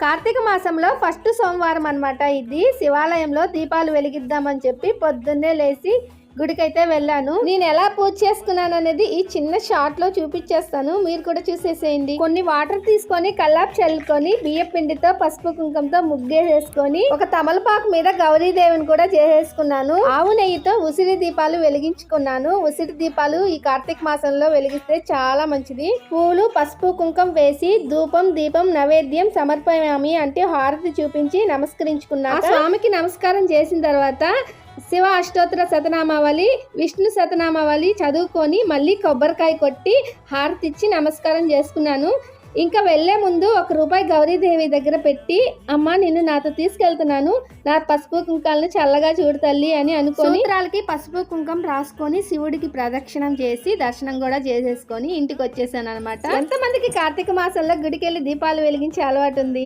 కార్తీక మాసంలో ఫస్ట్ సోమవారం అన్నమాట. ఇది శివాలయంలో దీపాలు వెలిగిద్దామని చెప్పి పొద్దున్నే లేచి గుడికైతే వెళ్ళాను. నేను ఎలా పూజ చేసుకున్నాను అనేది ఈ చిన్న షార్ట్ లో చూపించేస్తాను, మీరు కూడా చూసేసేయండి. కొన్ని వాటర్ తీసుకొని కల్లాపు చల్లుకొని బియ్య పిండితో పసుపు కుంకంతో ముగ్గేసేసుకొని ఒక తమలపాకు మీద గౌరీదేవిని కూడా చేసేసుకున్నాను. ఆవు నెయ్యితో ఉసిరి దీపాలు వెలిగించుకున్నాను. ఉసిరి దీపాలు ఈ కార్తీక మాసంలో వెలిగిస్తే చాలా మంచిది. పూలు పసుపు కుంకం వేసి ధూపం దీపం నైవేద్యం సమర్పయామి అంటే హారతి చూపించి నమస్కరించుకున్నాను. స్వామికి నమస్కారం చేసిన తర్వాత శివ అష్టోత్తర శతనామావళి విష్ణు శతనామావళి చదువుకొని మళ్ళీ కొబ్బరికాయ కొట్టి హారతి ఇచ్చి నమస్కారం చేసుకున్నాను. ఇంకా వెళ్లే ముందు ₹1 గౌరీదేవి దగ్గర పెట్టి, అమ్మ నిన్ను నాతో తీసుకెళ్తున్నాను, నా పసుపు కుంకాలను చల్లగా చూడు తల్లి అని అనుకొని సూత్రాలకి పసుపు కుంకం రాసుకొని శివుడికి ప్రదక్షిణం చేసి దర్శనం కూడా చేసేసుకొని ఇంటికి వచ్చేసాను అనమాట. ఎంతమందికి కార్తీక మాసంలో గుడికి వెళ్ళి దీపాలు వెలిగించే అలవాటు ఉంది?